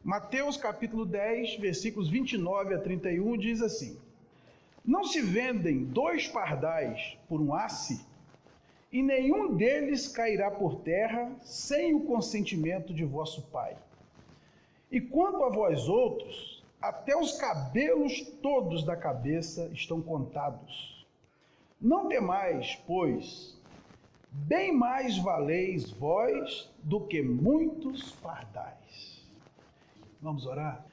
Mateus capítulo 10, versículos 29 a 31 diz assim: Não se vendem 2 pardais por um asse, e nenhum deles cairá por terra sem o consentimento de vosso Pai. E quanto a vós outros, até os cabelos todos da cabeça estão contados. Não temais, pois, bem mais valeis vós do que muitos pardais. Vamos orar?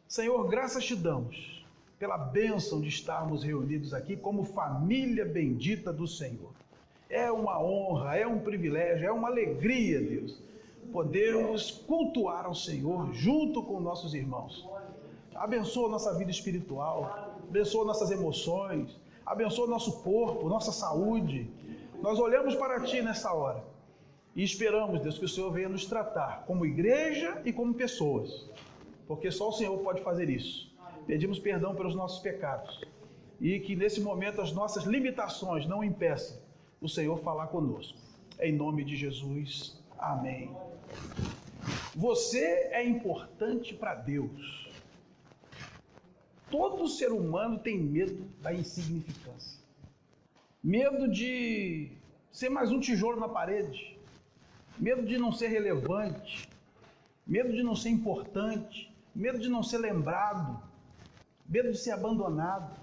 Senhor, graças te damos pela bênção de estarmos reunidos aqui como família bendita do Senhor. É uma honra, é um privilégio, é uma alegria, Deus, podermos cultuar ao Senhor junto com nossos irmãos. Abençoa nossa vida espiritual, abençoa nossas emoções, abençoa nosso corpo, nossa saúde. Nós olhamos para Ti nessa hora e esperamos, Deus, que o Senhor venha nos tratar como igreja e como pessoas, porque só o Senhor pode fazer isso. Pedimos perdão pelos nossos pecados e que nesse momento as nossas limitações não impeçam o Senhor falar conosco. Em nome de Jesus, amém. Você é importante para Deus. Todo ser humano tem medo da insignificância. Medo de ser mais um tijolo na parede. Medo de não ser relevante. Medo de não ser importante. Medo de não ser lembrado. Medo de ser abandonado.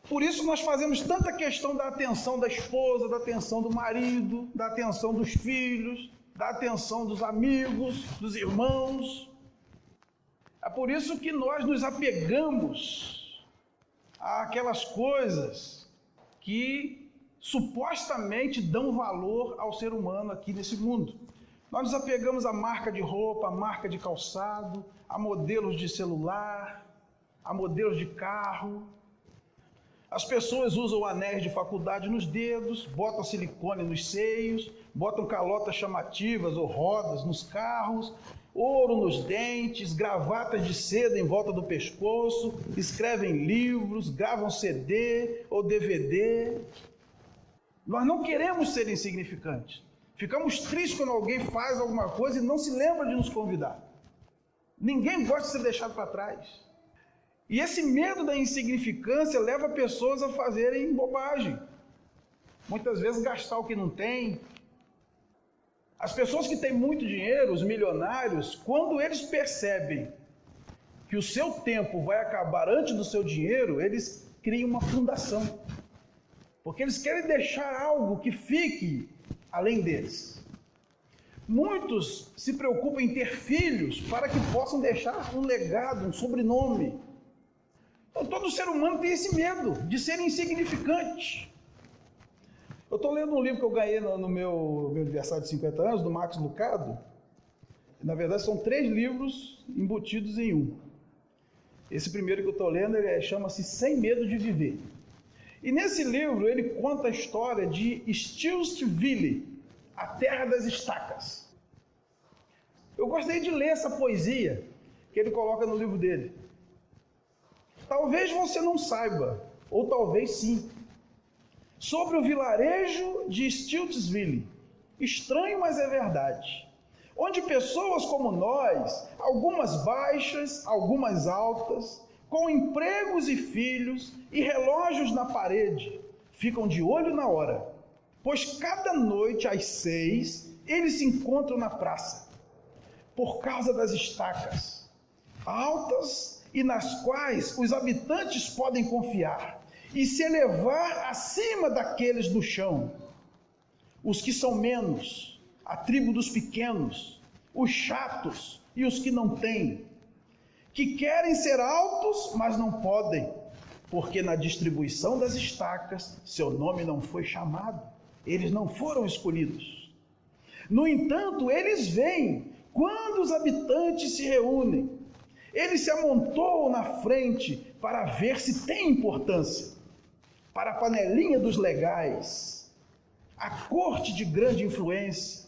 Por isso nós fazemos tanta questão da atenção da esposa, da atenção do marido, da atenção dos filhos, da atenção dos amigos, dos irmãos. É por isso que nós nos apegamos àquelas coisas que supostamente dão valor ao ser humano aqui nesse mundo. Nós nos apegamos à marca de roupa, à marca de calçado, a modelos de celular, a modelos de carro. As pessoas usam anéis de faculdade nos dedos, botam silicone nos seios, botam calotas chamativas ou rodas nos carros, ouro nos dentes, gravatas de seda em volta do pescoço, escrevem livros, gravam CD ou DVD. Nós não queremos ser insignificantes. Ficamos tristes quando alguém faz alguma coisa e não se lembra de nos convidar. Ninguém gosta de ser deixado para trás. E esse medo da insignificância leva pessoas a fazerem bobagem. Muitas vezes gastar o que não tem. As pessoas que têm muito dinheiro, os milionários, quando eles percebem que o seu tempo vai acabar antes do seu dinheiro, eles criam uma fundação. Porque eles querem deixar algo que fique além deles. Muitos se preocupam em ter filhos para que possam deixar um legado, um sobrenome. Então, todo ser humano tem esse medo de ser insignificante. Eu estou lendo um livro que eu ganhei no meu aniversário de 50 anos, do Max Lucado. Na verdade, são 3 livros embutidos em um. Esse primeiro que eu estou lendo chama-se Sem Medo de Viver. E nesse livro ele conta a história de Stiltsville, a terra das estacas. Eu gostei de ler essa poesia que ele coloca no livro dele. Talvez você não saiba, ou talvez sim, sobre o vilarejo de Stiltsville, estranho, mas é verdade, onde pessoas como nós, algumas baixas, algumas altas, com empregos e filhos e relógios na parede, ficam de olho na hora, pois cada noite às 6 eles se encontram na praça, por causa das estacas altas e nas quais os habitantes podem confiar e se elevar acima daqueles do chão. Os que são menos, a tribo dos pequenos, os chatos e os que não têm, que querem ser altos, mas não podem, porque na distribuição das estacas seu nome não foi chamado, eles não foram escolhidos. No entanto, eles vêm quando os habitantes se reúnem. Eles se amontoam na frente para ver se tem importância. Para a panelinha dos legais, a corte de grande influência,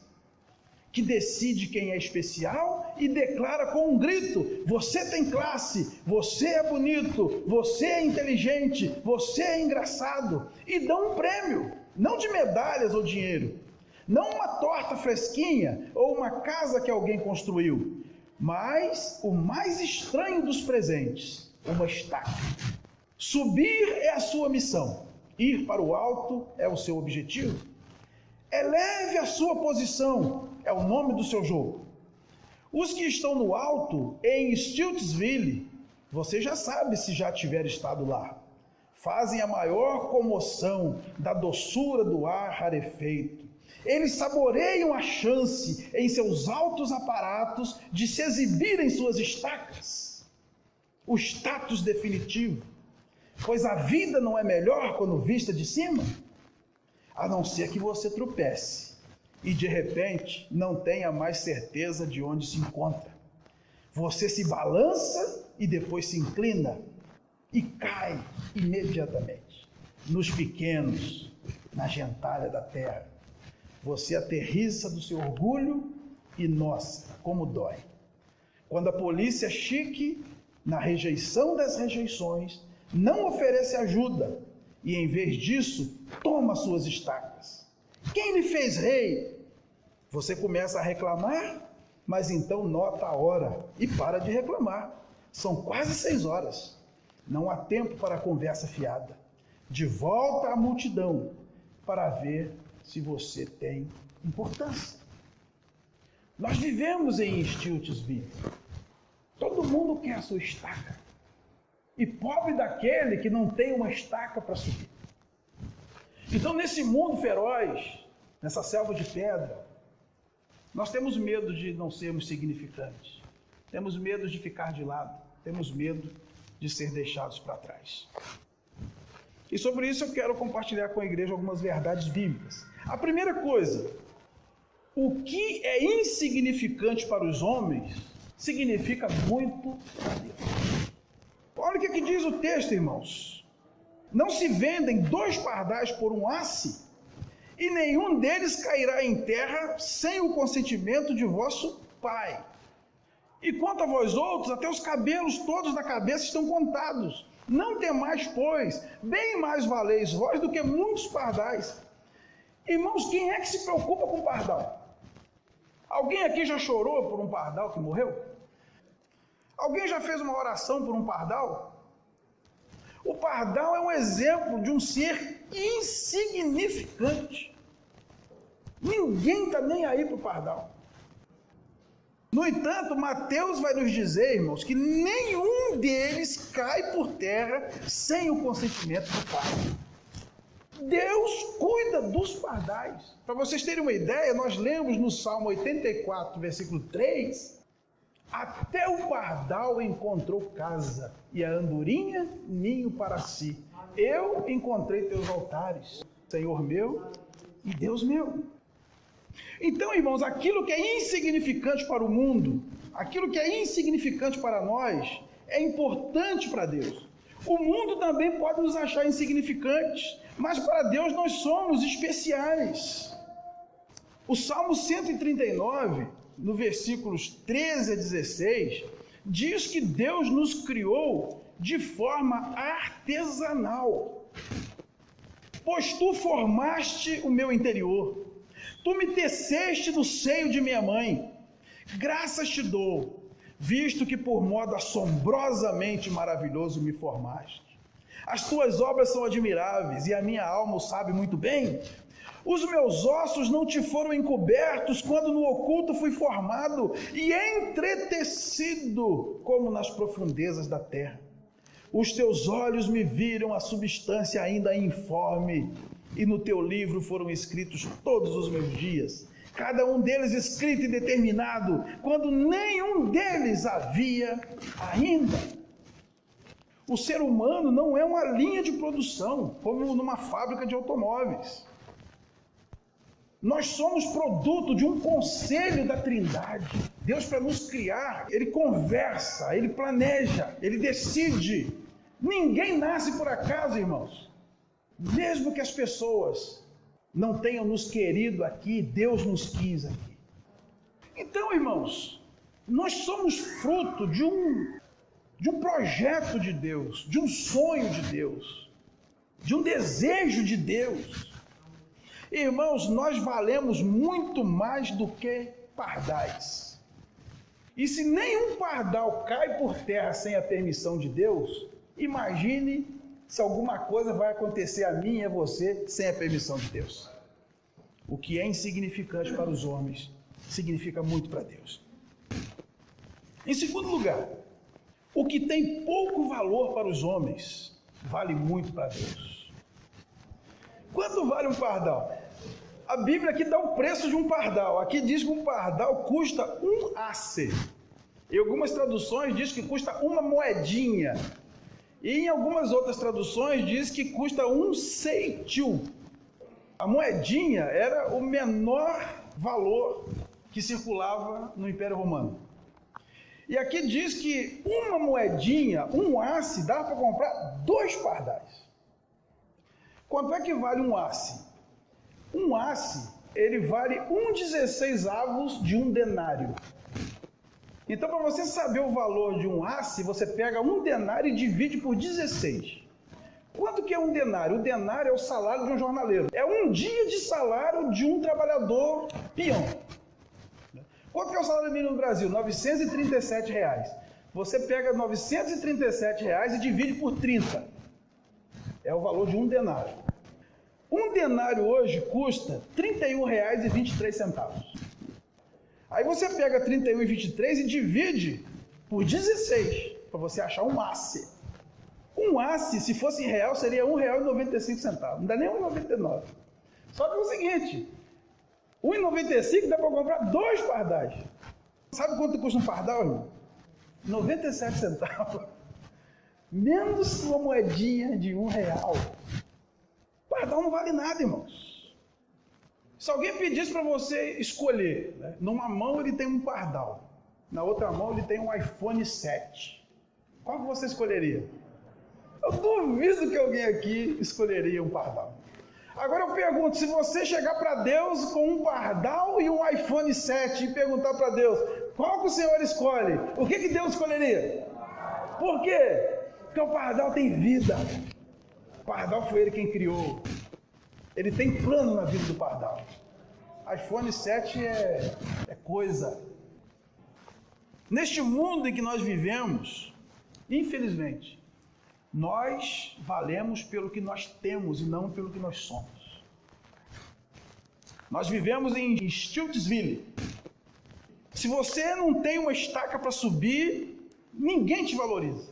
que decide quem é especial e declara com um grito: você tem classe, você é bonito, você é inteligente, você é engraçado, e dão um prêmio, não de medalhas ou dinheiro, não uma torta fresquinha ou uma casa que alguém construiu, Mas o mais estranho dos presentes, uma estaca. Subir é a sua missão, ir para o alto é o seu objetivo. Eleve a sua posição, é o nome do seu jogo. Os que estão no alto, em Stiltsville, você já sabe se já tiver estado lá, fazem a maior comoção da doçura do ar rarefeito. Eles saboreiam a chance em seus altos aparatos de se exibir em suas estacas. O status definitivo, pois a vida não é melhor quando vista de cima, a não ser que você tropece e de repente não tenha mais certeza de onde se encontra. Você se balança e depois se inclina e cai imediatamente nos pequenos, na gentalha da terra. Você aterrissa do seu orgulho e, nossa, como dói. Quando a polícia chique, na rejeição das rejeições, não oferece ajuda e, em vez disso, toma suas estacas. Quem lhe fez rei? Você começa a reclamar, mas então nota a hora e para de reclamar. São quase 6 horas. Não há tempo para conversa fiada. De volta à multidão para ver se você tem importância. Nós vivemos em Stiltsville. Todo mundo quer a sua estaca. E pobre daquele que não tem uma estaca para subir. Então, nesse mundo feroz, nessa selva de pedra, nós temos medo de não sermos significantes. Temos medo de ficar de lado. Temos medo de ser deixados para trás. E sobre isso eu quero compartilhar com a igreja algumas verdades bíblicas. A primeira coisa, o que é insignificante para os homens, significa muito para Deus. Olha o que diz o texto, irmãos. Não se vendem 2 pardais por um asse, e nenhum deles cairá em terra sem o consentimento de vosso Pai. E quanto a vós outros, até os cabelos todos da cabeça estão contados. Não temais, pois, bem mais valeis vós do que muitos pardais. Irmãos, quem é que se preocupa com pardal? Alguém aqui já chorou por um pardal que morreu? Alguém já fez uma oração por um pardal? O pardal é um exemplo de um ser insignificante. Ninguém está nem aí para o pardal. No entanto, Mateus vai nos dizer, irmãos, que nenhum deles cai por terra sem o consentimento do Pai. Deus cuida dos pardais. Para vocês terem uma ideia, nós lemos no Salmo 84, versículo 3, até o pardal encontrou casa, e a andorinha ninho para si. Eu encontrei teus altares, Senhor meu e Deus meu. Então, irmãos, aquilo que é insignificante para o mundo, aquilo que é insignificante para nós, é importante para Deus. O mundo também pode nos achar insignificantes, mas para Deus nós somos especiais. O Salmo 139, no versículos 13 a 16, diz que Deus nos criou de forma artesanal. Pois tu formaste o meu interior, tu me teceste no seio de minha mãe. Graças te dou, visto que por modo assombrosamente maravilhoso me formaste. As tuas obras são admiráveis e a minha alma o sabe muito bem. Os meus ossos não te foram encobertos quando no oculto fui formado e entretecido como nas profundezas da terra. Os teus olhos me viram a substância ainda informe, e no teu livro foram escritos todos os meus dias, cada um deles escrito e determinado, quando nenhum deles havia ainda. O ser humano não é uma linha de produção, como numa fábrica de automóveis. Nós somos produto de um conselho da Trindade. Deus, para nos criar, Ele conversa, Ele planeja, Ele decide. Ninguém nasce por acaso, irmãos. Mesmo que as pessoas não tenham nos querido aqui, Deus nos quis aqui. Então, irmãos, nós somos fruto de um projeto de Deus, de um sonho de Deus, de um desejo de Deus. Irmãos, nós valemos muito mais do que pardais. E se nenhum pardal cai por terra sem a permissão de Deus, imagine se alguma coisa vai acontecer a mim e a você sem a permissão de Deus. O que é insignificante para os homens, significa muito para Deus. Em segundo lugar, o que tem pouco valor para os homens, vale muito para Deus. Quanto vale um pardal? A Bíblia aqui dá o preço de um pardal. Aqui diz que um pardal custa um asse. Em algumas traduções diz que custa uma moedinha. E em algumas outras traduções diz que custa um ceitil. A moedinha era o menor valor que circulava no Império Romano. E aqui diz que uma moedinha, um asse, dá para comprar 2 pardais. Quanto é que vale um asse? Um asse, ele vale 1/16 de um denário. Então, para você saber o valor de um asse, você pega um denário e divide por 16. Quanto que é um denário? O denário é o salário de um jornaleiro. É um dia de salário de um trabalhador peão. Quanto que é o salário mínimo no Brasil? R$ 937. Você pega R$ 937 e divide por 30. É o valor de um denário. Um denário hoje custa R$ 31,23. Aí você pega 31,23 e divide por 16, para você achar um asse. Um asse, se fosse em real, seria R$ 1,95. Não dá nem R$ 1,99. Só que é o seguinte, R$ 1,95 dá para comprar 2 pardais. Sabe quanto custa um pardal, irmão? 97 centavos. Menos que uma moedinha de R$1. Pardal não vale nada, irmãos. Se alguém pedisse para você escolher, né? Numa mão ele tem um pardal, na outra mão ele tem um iPhone 7. Qual que você escolheria? Eu duvido que alguém aqui escolheria um pardal. Agora eu pergunto, se você chegar para Deus com um pardal e um iPhone 7 e perguntar para Deus, qual que o Senhor escolhe? O que Deus escolheria? Por quê? Porque o pardal tem vida. O pardal foi ele quem criou. Ele tem plano na vida do pardal. iPhone 7 é coisa. Neste mundo em que nós vivemos, infelizmente, nós valemos pelo que nós temos e não pelo que nós somos. Nós vivemos em Stiltsville. Se você não tem uma estaca para subir, ninguém te valoriza.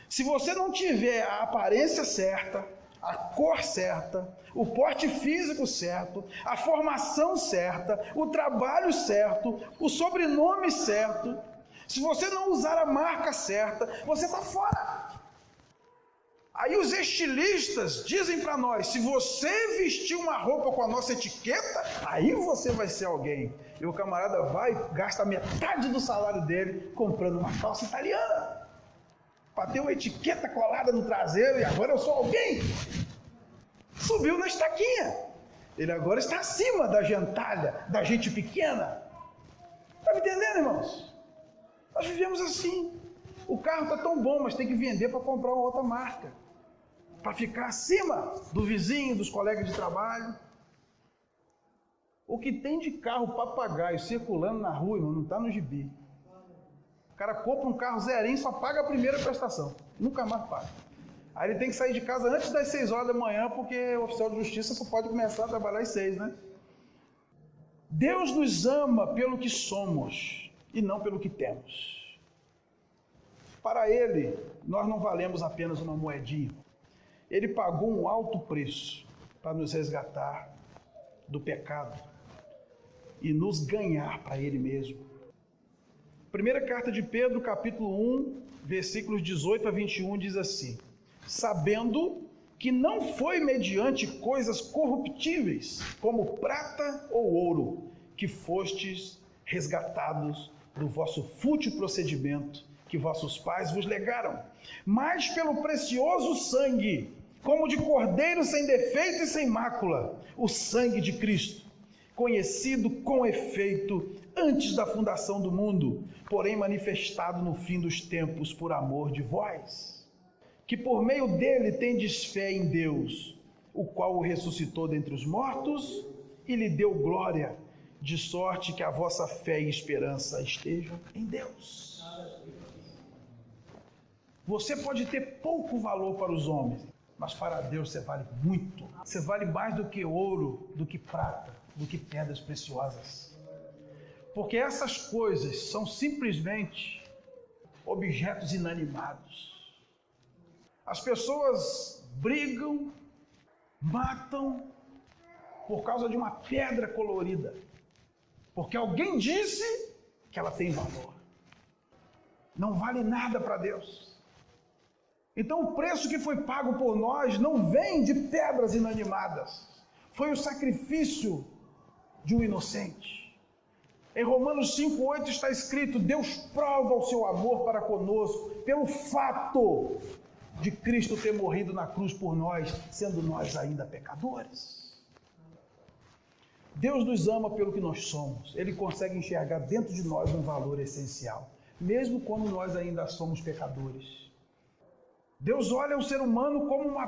Se você não tiver a aparência certa, a cor certa, o porte físico certo, a formação certa, o trabalho certo, o sobrenome certo, se você não usar a marca certa, você está fora. Aí os estilistas dizem para nós, se você vestir uma roupa com a nossa etiqueta, aí você vai ser alguém. E o camarada vai, gasta metade do salário dele comprando uma calça italiana, para ter uma etiqueta colada no traseiro, e agora eu sou alguém. Subiu na estaquinha. Ele agora está acima da gentalha, da gente pequena. Está me entendendo, irmãos? Nós vivemos assim. O carro está tão bom, mas tem que vender para comprar uma outra marca. Para ficar acima do vizinho, dos colegas de trabalho. O que tem de carro papagaio circulando na rua, irmão, não está no gibi. O cara compra um carro zerinho e só paga a primeira prestação. Nunca mais paga. Aí ele tem que sair de casa antes das 6 horas da manhã, porque o oficial de justiça só pode começar a trabalhar às 6, né? Deus nos ama pelo que somos e não pelo que temos. Para Ele, nós não valemos apenas uma moedinha. Ele pagou um alto preço para nos resgatar do pecado e nos ganhar para Ele mesmo. Primeira carta de Pedro, capítulo 1, versículos 18 a 21, diz assim: sabendo que não foi mediante coisas corruptíveis, como prata ou ouro, que fostes resgatados do vosso fútil procedimento que vossos pais vos legaram, mas pelo precioso sangue, como de cordeiro sem defeito e sem mácula, o sangue de Cristo, conhecido com efeito antes da fundação do mundo, porém manifestado no fim dos tempos por amor de vós, que por meio dele tendes fé em Deus, o qual o ressuscitou dentre os mortos e lhe deu glória, de sorte que a vossa fé e esperança estejam em Deus. Você pode ter pouco valor para os homens, mas para Deus você vale muito. Você vale mais do que ouro, do que prata, do que pedras preciosas. Porque essas coisas são simplesmente objetos inanimados. As pessoas brigam, matam por causa de uma pedra colorida, porque alguém disse que ela tem valor. Não vale nada para Deus. Então o preço que foi pago por nós não vem de pedras inanimadas. Foi o sacrifício de um inocente. Em Romanos 5,8 está escrito: Deus prova o seu amor para conosco pelo fato de Cristo ter morrido na cruz por nós, sendo nós ainda pecadores. Deus nos ama pelo que nós somos. Ele consegue enxergar dentro de nós um valor essencial, mesmo quando nós ainda somos pecadores. Deus olha o ser humano como uma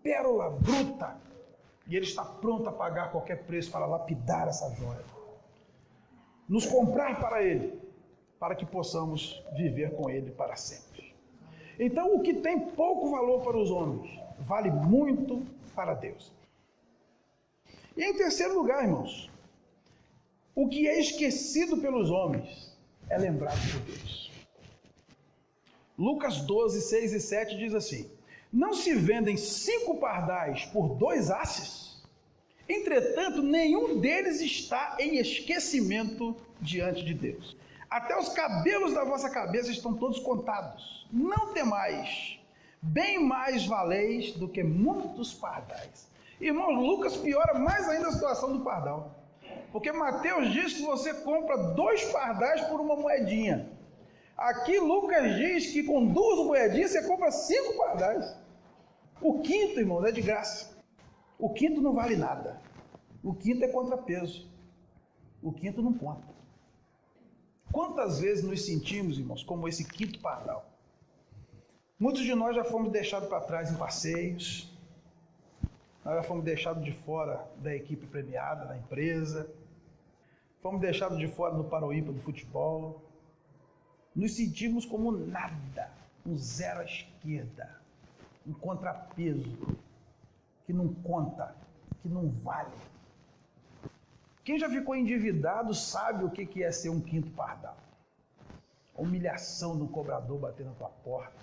pérola bruta e Ele está pronto a pagar qualquer preço para lapidar essa joia, nos comprar para Ele, para que possamos viver com Ele para sempre. Então, o que tem pouco valor para os homens, vale muito para Deus. E em terceiro lugar, irmãos, o que é esquecido pelos homens é lembrado por Deus. Lucas 12, 6 e 7 diz assim: não se vendem 5 pardais por 2 asses? Entretanto, nenhum deles está em esquecimento diante de Deus. Até os cabelos da vossa cabeça estão todos contados. Não temais, bem mais valeis do que muitos pardais. Irmãos, Lucas piora mais ainda a situação do pardal. Porque Mateus diz que você compra 2 pardais por uma moedinha. Aqui Lucas diz que com 2 moedinhas você compra 5 pardais. O quinto, irmãos, é de graça. O quinto não vale nada. O quinto é contrapeso. O quinto não conta. Quantas vezes nos sentimos, irmãos, como esse quinto pardal? Muitos de nós já fomos deixados para trás em passeios. Nós já fomos deixados de fora da equipe premiada, da empresa. Fomos deixados de fora do Paroímpa do futebol. Nos sentimos como nada, um zero à esquerda, um contrapeso, que não conta, que não vale. Quem já ficou endividado sabe o que é ser um quinto pardal. A humilhação de um cobrador bater na tua porta.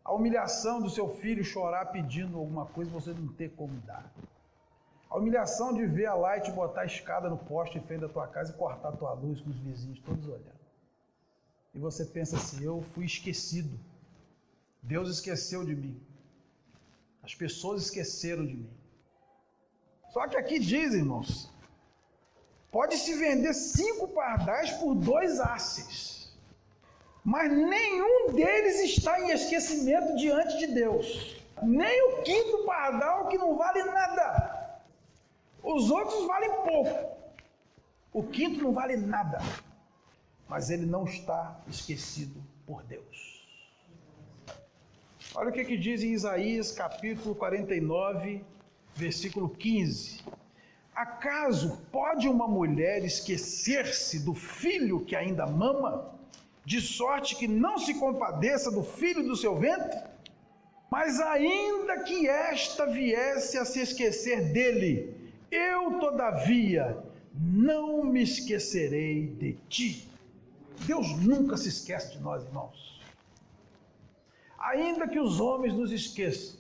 A humilhação do seu filho chorar pedindo alguma coisa e você não ter como dar. A humilhação de ver a Light botar a escada no poste em frente da tua casa e cortar a tua luz com os vizinhos todos olhando. E você pensa assim: eu fui esquecido. Deus esqueceu de mim. As pessoas esqueceram de mim. Só que aqui diz, irmãos, pode-se vender 5 pardais por 2 asses. Mas nenhum deles está em esquecimento diante de Deus. Nem o quinto pardal, que não vale nada. Os outros valem pouco. O quinto não vale nada. Mas ele não está esquecido por Deus. Olha o que diz em Isaías capítulo 49, versículo 15. Acaso pode uma mulher esquecer-se do filho que ainda mama, de sorte que não se compadeça do filho do seu ventre? Mas ainda que esta viesse a se esquecer dele, eu todavia não me esquecerei de ti. Deus nunca se esquece de nós, irmãos. Ainda que os homens nos esqueçam.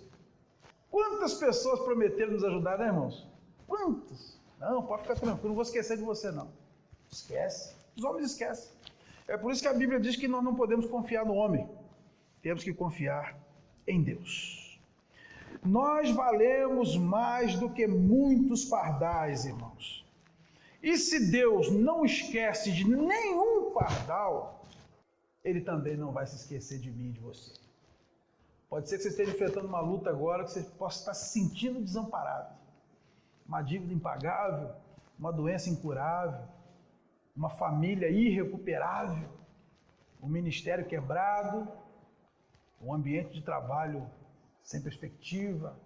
Quantas pessoas prometeram nos ajudar, né, irmãos? Quantas? Não, pode ficar tranquilo, não vou esquecer de você, não. Esquece. Os homens esquecem. É por isso que a Bíblia diz que nós não podemos confiar no homem. Temos que confiar em Deus. Nós valemos mais do que muitos pardais, irmãos. E se Deus não esquece de nenhum pardal, Ele também não vai se esquecer de mim e de você. Pode ser que você esteja enfrentando uma luta agora, que você possa estar se sentindo desamparado. Uma dívida impagável, uma doença incurável, uma família irrecuperável, um ministério quebrado, um ambiente de trabalho sem perspectiva,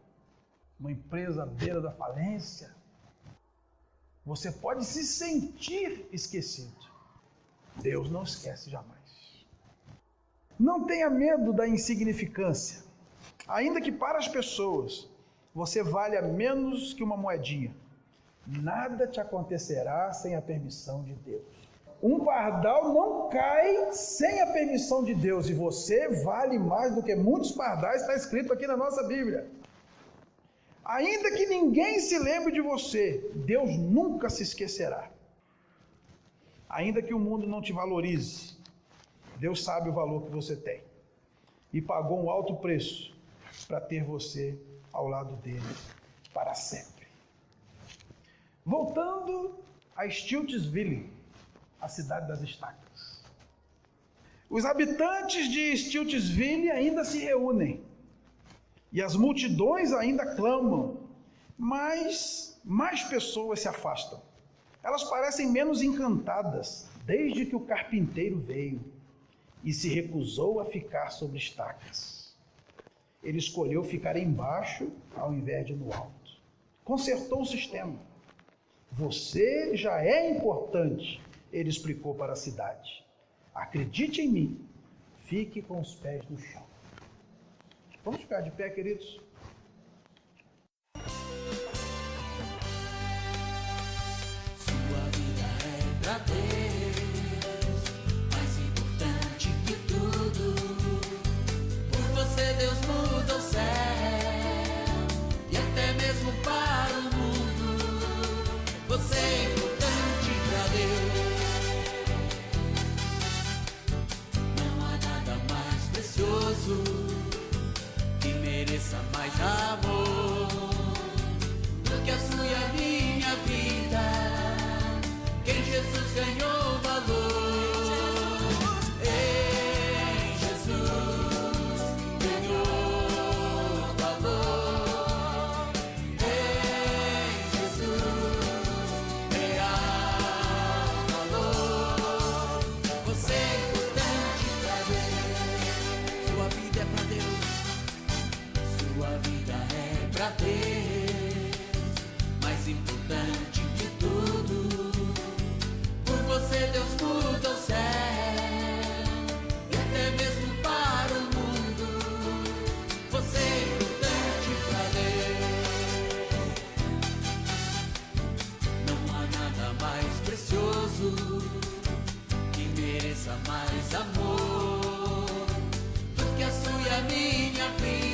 uma empresa à beira da falência. Você pode se sentir esquecido. Deus não esquece jamais. Não tenha medo da insignificância. Ainda que para as pessoas você valha menos que uma moedinha, nada te acontecerá sem a permissão de Deus. Um pardal não cai sem a permissão de Deus, e você vale mais do que muitos pardais, está escrito aqui na nossa Bíblia. Ainda que ninguém se lembre de você, Deus nunca se esquecerá. Ainda que o mundo não te valorize, Deus sabe o valor que você tem e pagou um alto preço para ter você ao lado dele para sempre. Voltando a Stiltsville, a cidade das estacas. Os habitantes de Stiltsville ainda se reúnem e as multidões ainda clamam, mas mais pessoas se afastam. Elas parecem menos encantadas desde que o carpinteiro veio e se recusou a ficar sobre estacas. Ele escolheu ficar embaixo ao invés de no alto. Consertou o sistema. Você já é importante, ele explicou para a cidade. Acredite em mim, fique com os pés no chão. Vamos ficar de pé, queridos? Sua vida é pra Deus, mais importante que tudo. Por você Deus muda o céu e até mesmo para o mundo. Você é importante pra Deus. Não há nada mais precioso que mereça mais amor do que a sua e a minha vida. Em Jesus ganhou valor. Em Jesus ganhou valor. Em Jesus real valor. Você é importante pra Deus. Sua vida é pra Deus. Sua vida é pra Deus, mais importante que tudo. Por você Deus muda o céu e até mesmo para o mundo. Você é importante pra Deus. Não há nada mais precioso que mereça mais amor do que a sua e a minha vida.